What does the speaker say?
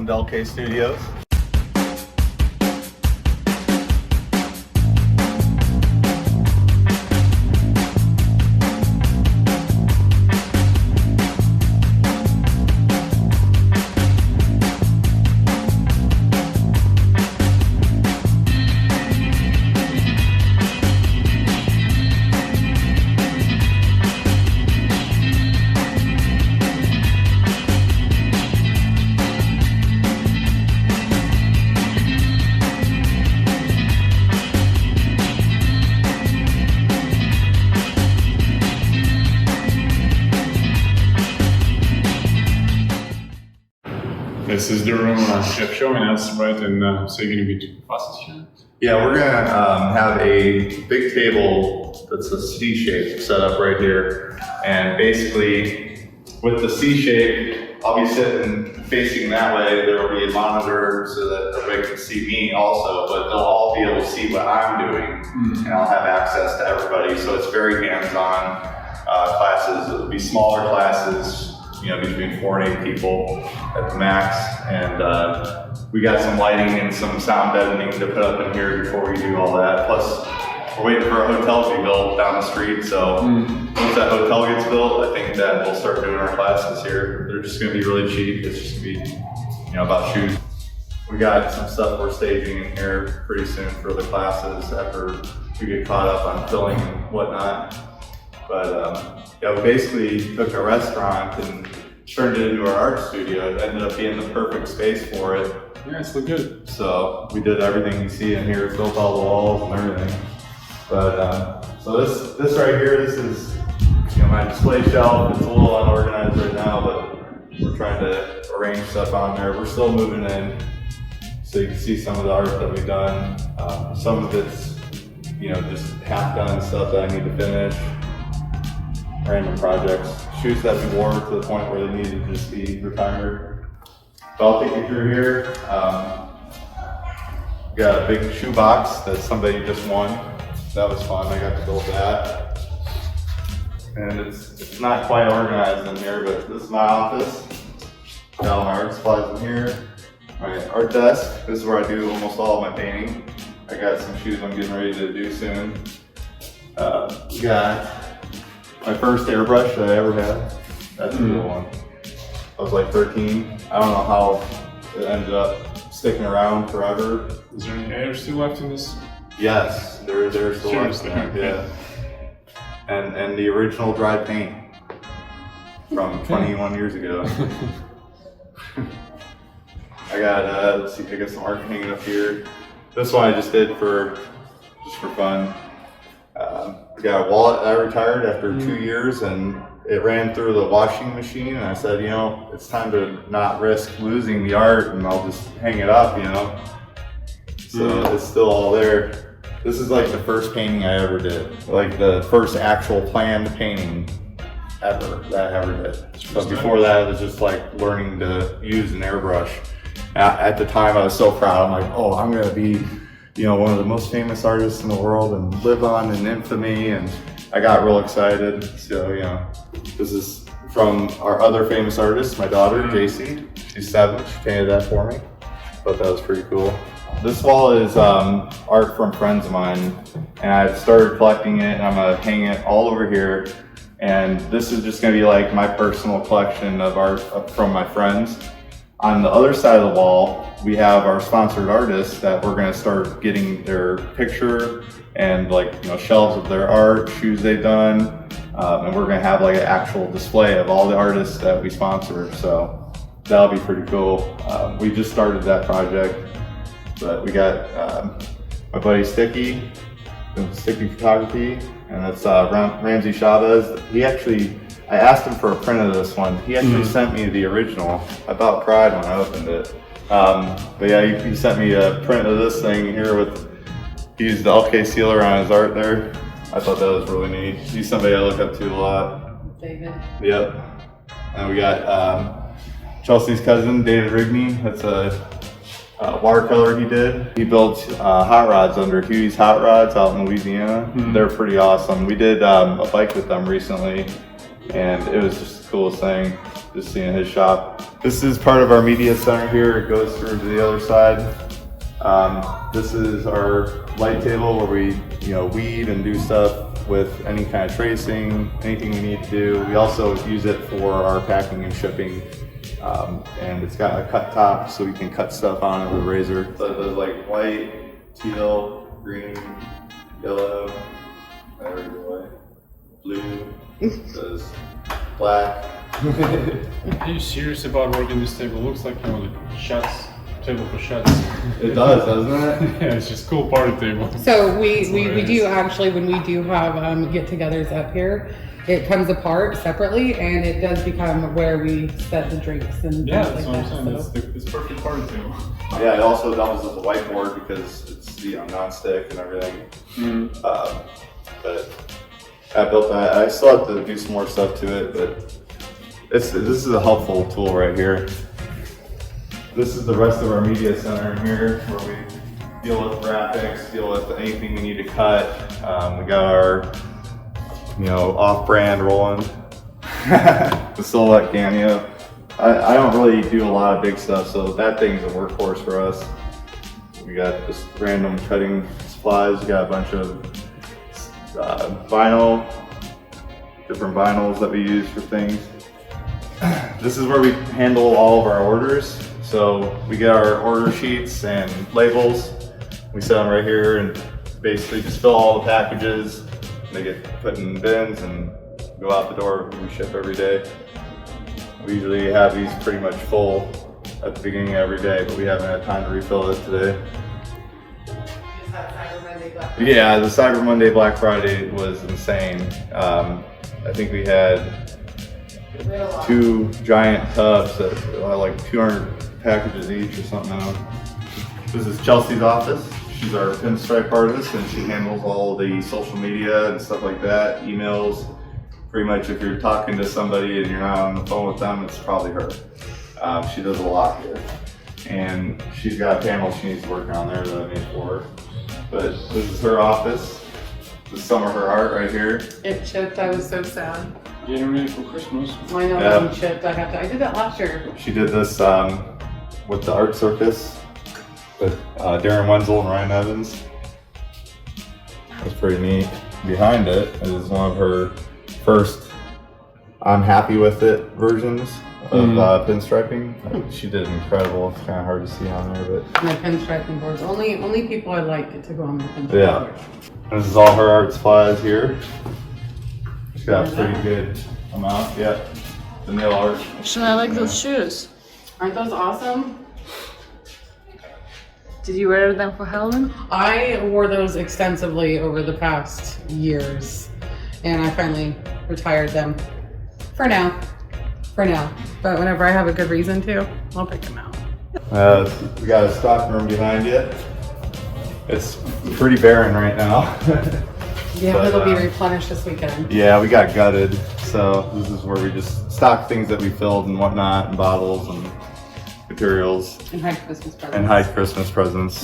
to LK Studios. This is the room Jeff showing us, right? And so you're going to be doing classes here? Yeah, we're gonna have a big table that's a C shape set up right here. And basically with the C shape, I'll be sitting facing that way. There will be a monitor so that everybody can see me also, but they'll all be able to see what I'm doing and I'll have access to everybody. So it's very hands-on classes. It'll be smaller classes, you know, between 4 and 8 people at the max. And we got some lighting and some sound deadening to put up in here before we do all that. Plus, we're waiting for a hotel to be built down the street. So once that hotel gets built, I think that we'll start doing our classes here. They're just gonna be really cheap. It's just gonna be, you know, about shoes. We got some stuff we're staging in here pretty soon for the classes after we get caught up on filling and whatnot. But yeah, we basically took a restaurant and turned it into our art studio. It ended up being the perfect space for it. Yeah, it's look good. So we did everything you see in here, built all the walls and everything. But so this right here, this is, you know, my display shelf. It's a little unorganized right now, but we're trying to arrange stuff on there. We're still moving in, so you can see some of the art that we've done. Some of it's, you know, just half done stuff that I need to finish. Random projects, shoes that we wore to the point where they needed to just be retired. So I'll take you through here. We got a big shoe box that somebody just won. That was fun. I got to build that. And it's not quite organized in here, but this is my office. Got all my art supplies in here. My art desk. This is where I do almost all of my painting. I got some shoes I'm getting ready to do soon. We got my first airbrush that I ever had. That's a real one. I was like 13. I don't know how it ended up sticking around forever. Is there any air still left in this? Yes, there's still left in there, yeah. And the original dry paint from 21 years ago. I got let's see, I got some art hanging up here. This one I just did for fun. I got a wallet I retired after 2 years, and it ran through the washing machine, and I said, you know, it's time to not risk losing the art, and I'll just hang it up, you know. So it's still all there. This is like the first painting I ever did, like the first actual planned painting ever that I ever did. But before that, it was just like learning to use an airbrush. At the time, I was so proud. I'm like, oh, I'm gonna be, you know, one of the most famous artists in the world and live on in infamy. And I got real excited. So, you know, this is from our other famous artist, my daughter, JC. She's 7, she painted that for me. Thought that was pretty cool. This wall is art from friends of mine, and I've started collecting it, and I'm gonna hang it all over here. And this is just gonna be like my personal collection of art from my friends. On the other side of the wall, we have our sponsored artists that we're gonna start getting their picture and, like, you know, shelves of their art, shoes they've done, and we're gonna have like an actual display of all the artists that we sponsor. So that'll be pretty cool. We just started that project, but we got my buddy Sticky, doing Sticky Photography, and that's Ramsey Chavez. He actually, I asked him for a print of this one. He actually sent me the original. I about cried when I opened it. But yeah, he sent me a print of this thing here with, he used the LK sealer on his art there. I thought that was really neat. He's somebody I look up to a lot. David. Yep. And we got Chelsea's cousin, David Rigney. That's a watercolor he did. He built hot rods under Huey's Hot Rods out in Louisiana. They're pretty awesome. We did a bike with them recently, and it was just coolest thing, just seeing his shop. This is part of our media center here. It goes through to the other side. This is our light table where we, weed and do stuff with any kind of tracing, anything we need to do. We also use it for our packing and shipping. And it's got a cut top so we can cut stuff on it with a razor. So it does like white, teal, green, yellow, blue, it does black. Are you serious about working this table? Looks like shots, table for shots. It does, doesn't it? Yeah, it's just cool party table. So we do actually, when we do have get-togethers up here, it comes apart separately, and it does become where we set the drinks and Yeah, things that's like what I'm that. saying. So. It's perfect party table. Yeah, it also doubles as a whiteboard because it's non-stick and everything. But I built that. I still have to do some more stuff to it, but this is a helpful tool right here. This is the rest of our media center in here where we deal with graphics, deal with anything we need to cut. We got our, off-brand rolling, the Silhouette Cameo. I don't really do a lot of big stuff, so that thing's a workhorse for us. We got just random cutting supplies. We got a bunch of different vinyls that we use for things. This is where we handle all of our orders. So we get our order sheets and labels. We set them right here and basically just fill all the packages. They get put in bins and go out the door. We ship every day. We usually have these pretty much full at the beginning of every day, but we haven't had time to refill it today. Yeah, the Cyber Monday Black Friday was insane. I think we had 2 giant tubs that were like 200 packages each or something. This is Chelsea's office. She's our pinstripe artist, and she handles all the social media and stuff like that, emails. Pretty much if you're talking to somebody and you're not on the phone with them, it's probably her. She does a lot here. And she's got a panel she needs to work on there that I made for her. But this is her office. This is some of her art right here. It chipped. I was so sad. Getting ready for Christmas. I know Yeah. it chipped. I did that last year. She did this with the art circus with Darren Wenzel and Ryan Evans. That's pretty neat. Behind it is one of her first I'm happy with it versions of pinstriping. She did incredible. It's kind of hard to see on there, but My pinstriping boards. Only people I like get to go on my pinstriping yeah. board. This is all her art supplies here. She's got a pretty good amount. Yeah, the nail art. Actually, I like those shoes. Aren't those awesome? Did you wear them for Halloween? I wore those extensively over the past years, and I finally retired them. For now. But whenever I have a good reason to, I'll pick them out. We got a stock room behind you. It's pretty barren right now. Yeah, But, it'll be replenished this weekend. Yeah, we got gutted, so this is where we just stock things that we filled and whatnot, and bottles and materials, And hide Christmas presents. and hide Christmas presents.